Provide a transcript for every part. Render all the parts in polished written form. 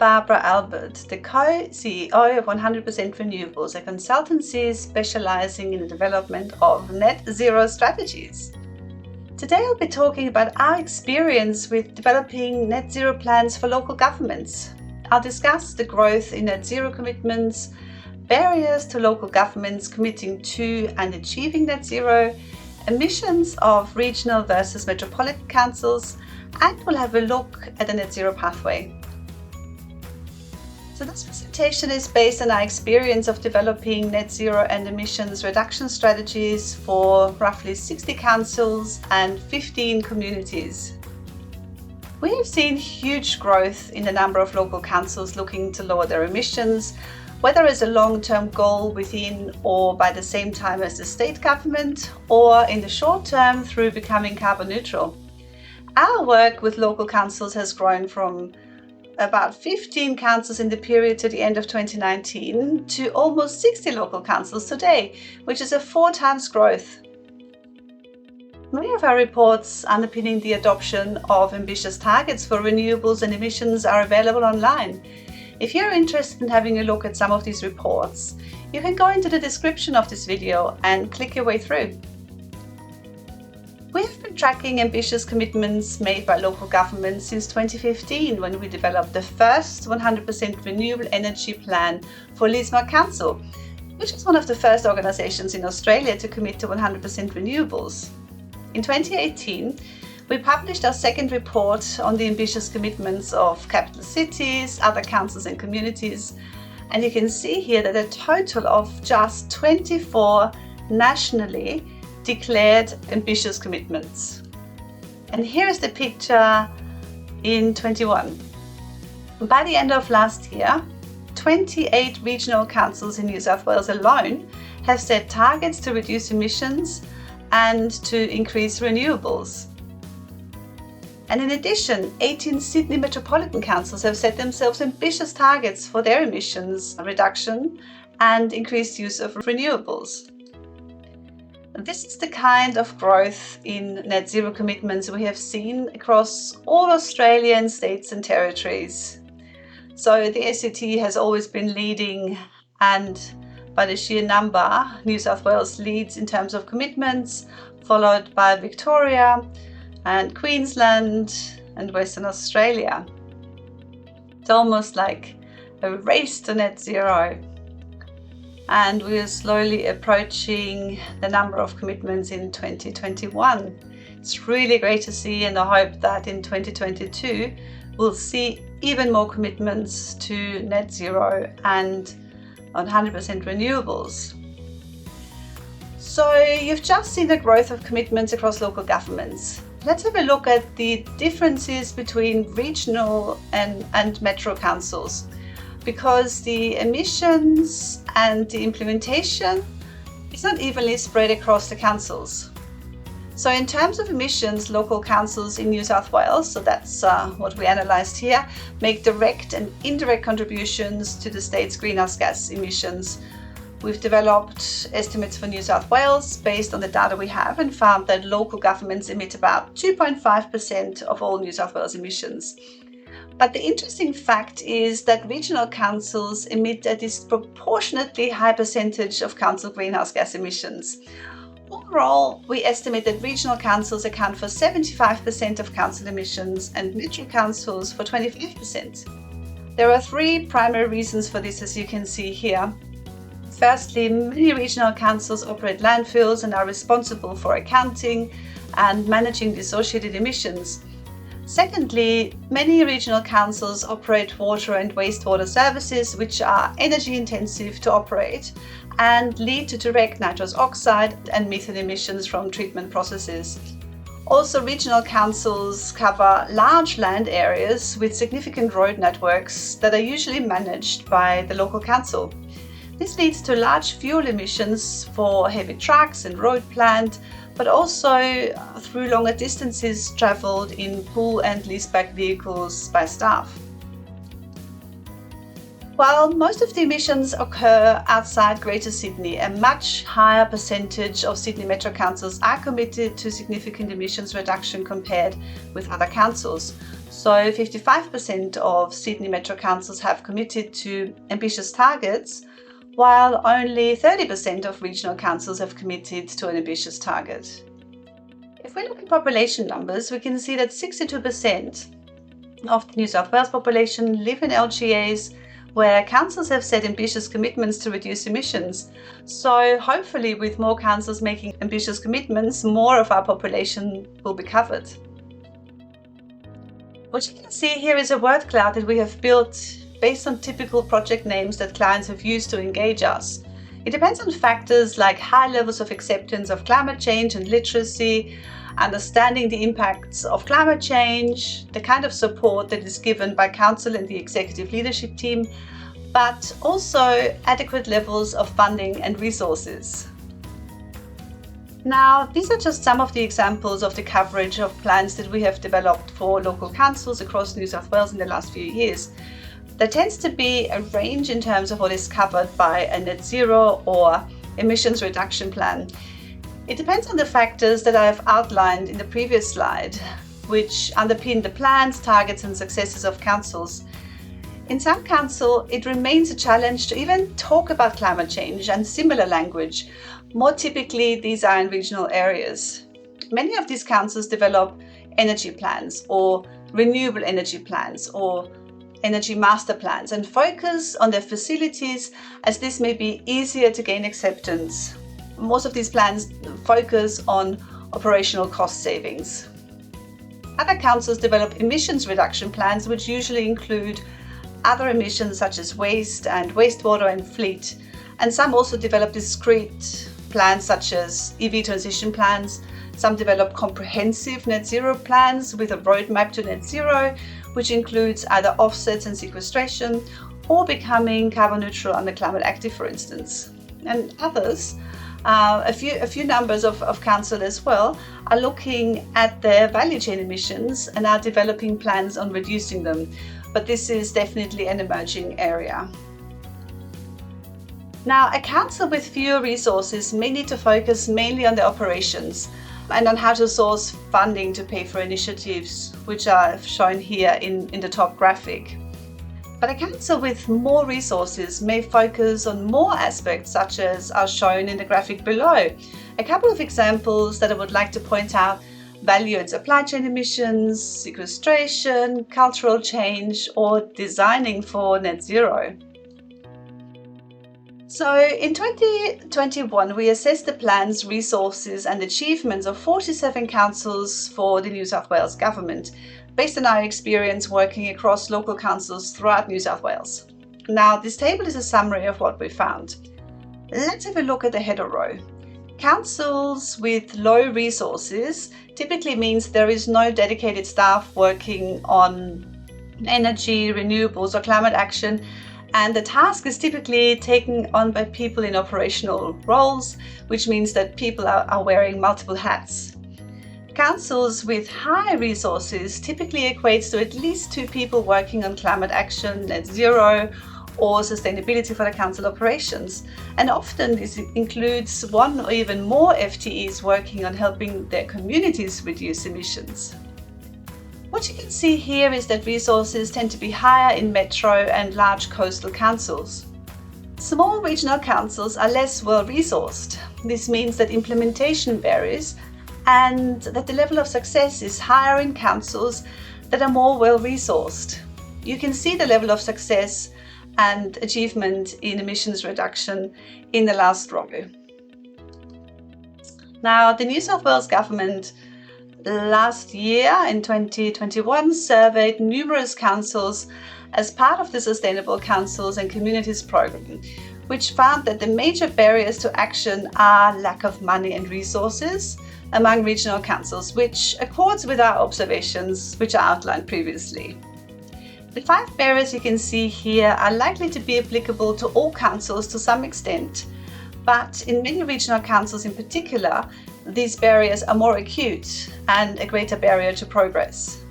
Barbara Albert, the co-CEO of 100% Renewables, a consultancy specialising in the development of net zero strategies. Today I'll be talking about our experience with developing net zero plans for local governments. I'll discuss the growth in net zero commitments, barriers to local governments committing to and achieving net zero, emissions of regional versus metropolitan councils, and we'll have a look at the net zero pathway. So this presentation is based on our experience of developing net zero and emissions reduction strategies for roughly 60 councils and 15 communities. We have seen huge growth in the number of local councils looking to lower their emissions, whether as a long-term goal within or by the same time as the state government, or in the short term through becoming carbon neutral. Our work with local councils has grown from about 15 councils in the period to the end of 2019 to almost 60 local councils today, which is a 4 times growth. Many of our reports underpinning the adoption of ambitious targets for renewables and emissions are available online. If you're interested in having a look at some of these reports, you can go into the description of this video and click your way through. We have been tracking ambitious commitments made by local governments since 2015, when we developed the first 100% renewable energy plan for Lismore Council, which is one of the first organisations in Australia to commit to 100% renewables. In 2018, we published our second report on the ambitious commitments of capital cities, other councils and communities, and you can see here that a total of just 24 nationally declared ambitious commitments. And here is the picture in 21. By the end of last year, 28 regional councils in New South Wales alone have set targets to reduce emissions and to increase renewables. And in addition, 18 Sydney metropolitan councils have set themselves ambitious targets for their emissions reduction and increased use of renewables. This is the kind of growth in net zero commitments we have seen across all Australian states and territories. So the ACT has always been leading, and by the sheer number, New South Wales leads in terms of commitments, followed by Victoria and Queensland and Western Australia. It's almost like a race to net zero. And we are slowly approaching the number of commitments in 2021. It's really great to see, and I hope that in 2022 we'll see even more commitments to net zero and 100% renewables. So you've just seen the growth of commitments across local governments. Let's have a look at the differences between regional and metro councils, because the emissions and the implementation is not evenly spread across the councils. So in terms of emissions, local councils in New South Wales, so that's what we analysed here, make direct and indirect contributions to the state's greenhouse gas emissions. We've developed estimates for New South Wales based on the data we have, and found that local governments emit about 2.5% of all New South Wales emissions. But the interesting fact is that regional councils emit a disproportionately high percentage of council greenhouse gas emissions. Overall, we estimate that regional councils account for 75% of council emissions and metro councils for 25%. There are 3 primary reasons for this, as you can see here. Firstly, many regional councils operate landfills and are responsible for accounting and managing the associated emissions. Secondly, many regional councils operate water and wastewater services, which are energy intensive to operate and lead to direct nitrous oxide and methane emissions from treatment processes. Also, regional councils cover large land areas with significant road networks that are usually managed by the local council. This leads to large fuel emissions for heavy trucks and road plant, but also through longer distances travelled in pool and leaseback vehicles by staff. While most of the emissions occur outside Greater Sydney, a much higher percentage of Sydney Metro councils are committed to significant emissions reduction compared with other councils. So 55% of Sydney Metro councils have committed to ambitious targets, while only 30% of regional councils have committed to an ambitious target. If we look at population numbers, we can see that 62% of the New South Wales population live in LGAs where councils have set ambitious commitments to reduce emissions. So hopefully with more councils making ambitious commitments, more of our population will be covered. What you can see here is a word cloud that we have built based on typical project names that clients have used to engage us. It depends on factors like high levels of acceptance of climate change and literacy, understanding the impacts of climate change, the kind of support that is given by council and the executive leadership team, but also adequate levels of funding and resources. Now, these are just some of the examples of the coverage of plans that we have developed for local councils across New South Wales in the last few years. There tends to be a range in terms of what is covered by a net zero or emissions reduction plan. It depends on the factors that I have outlined in the previous slide, which underpin the plans, targets and successes of councils. In some councils, it remains a challenge to even talk about climate change and similar language. More typically, these are in regional areas. Many of these councils develop energy plans or renewable energy plans or energy master plans and focus on their facilities, as this may be easier to gain acceptance. Most of these plans focus on operational cost savings. Other councils develop emissions reduction plans, which usually include other emissions such as waste and wastewater and fleet. And some also develop discrete plans such as EV transition plans. Some develop comprehensive net zero plans with a roadmap to net zero, which includes either offsets and sequestration or becoming carbon neutral under climate active, for instance. And others, a few numbers of council as well, are looking at their value chain emissions and are developing plans on reducing them. But this is definitely an emerging area. Now, a council with fewer resources may need to focus mainly on the operations and on how to source funding to pay for initiatives, which are shown here in the top graphic. But a council with more resources may focus on more aspects, such as are shown in the graphic below. A couple of examples that I would like to point out: value and supply chain emissions, sequestration, cultural change, or designing for net zero. So in 2021, we assessed the plans, resources and achievements of 47 councils for the New South Wales government, based on our experience working across local councils throughout New South Wales. Now, this table is a summary of what we found. Let's have a look at the header row. Councils with low resources typically means there is no dedicated staff working on energy, renewables or climate action, and the task is typically taken on by people in operational roles, which means that people are wearing multiple hats. Councils with high resources typically equates to at least 2 people working on climate action, net zero, or sustainability for the council operations. And often this includes 1 or even more FTEs working on helping their communities reduce emissions. What you can see here is that resources tend to be higher in metro and large coastal councils. Small regional councils are less well resourced. This means that implementation varies and that the level of success is higher in councils that are more well resourced. You can see the level of success and achievement in emissions reduction in the last row. Now, the New South Wales government last year in 2021 surveyed numerous councils as part of the Sustainable Councils and Communities program, which found that the major barriers to action are lack of money and resources among regional councils, which accords with our observations which are outlined previously. The 5 barriers you can see here are likely to be applicable to all councils to some extent, but in many regional councils in particular, these barriers are more acute and a greater barrier to progress.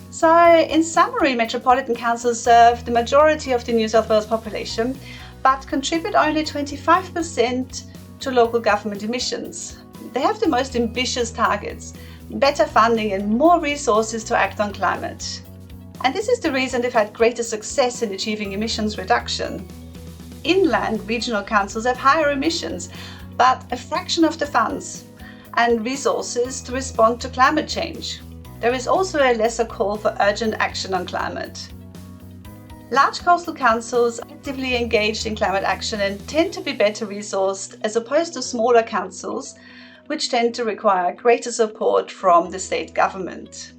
So, in summary, metropolitan councils serve the majority of the New South Wales population, but contribute only 25% to local government emissions. They have the most ambitious targets. better funding and more resources to act on climate. And this is the reason they've had greater success in achieving emissions reduction. Inland regional councils have higher emissions, but a fraction of the funds and resources to respond to climate change. There is also a lesser call for urgent action on climate. Large coastal councils are actively engaged in climate action and tend to be better resourced as opposed to smaller councils, which tend to require greater support from the state government.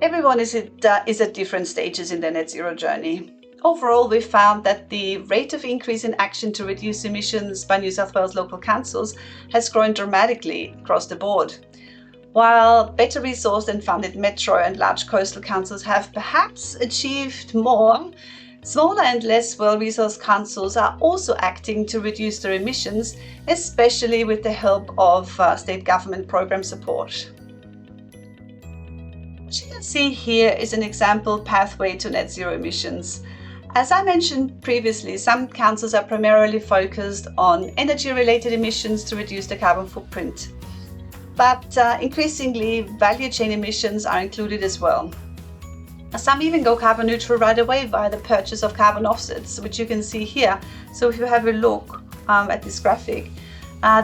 Everyone is at different stages in their net zero journey. Overall, we found that the rate of increase in action to reduce emissions by New South Wales local councils has grown dramatically across the board. While better resourced and funded metro and large coastal councils have perhaps achieved more, smaller and less well-resourced councils are also acting to reduce their emissions, especially with the help of state government program support. What you can see here is an example pathway to net zero emissions. As I mentioned previously, some councils are primarily focused on energy-related emissions to reduce the carbon footprint. But increasingly, value chain emissions are included as well. Some even go carbon neutral right away via the purchase of carbon offsets, which you can see here. So if you have a look at this graphic,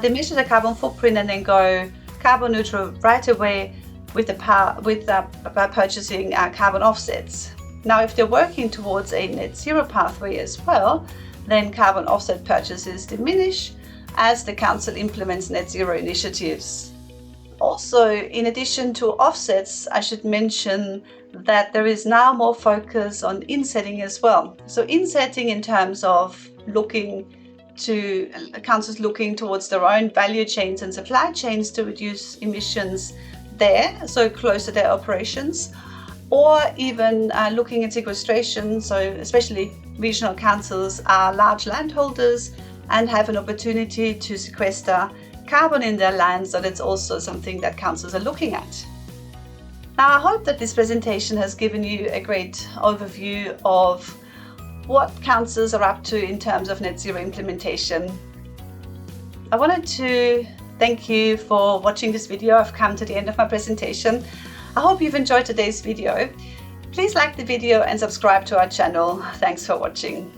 they measure the carbon footprint and then go carbon neutral right away by purchasing carbon offsets. Now, if they're working towards a net zero pathway as well, then carbon offset purchases diminish as the council implements net zero initiatives. Also, in addition to offsets, I should mention that there is now more focus on insetting as well. So insetting in terms of councils looking towards their own value chains and supply chains to reduce emissions there, so close to their operations, or even looking at sequestration. So especially regional councils are large landholders and have an opportunity to sequester carbon in their land, so that's also something that councils are looking at. Now, I hope that this presentation has given you a great overview of what councils are up to in terms of net zero implementation. I wanted to thank you for watching this video. I've come to the end of my presentation. I hope you've enjoyed today's video. Please like the video and subscribe to our channel. Thanks for watching.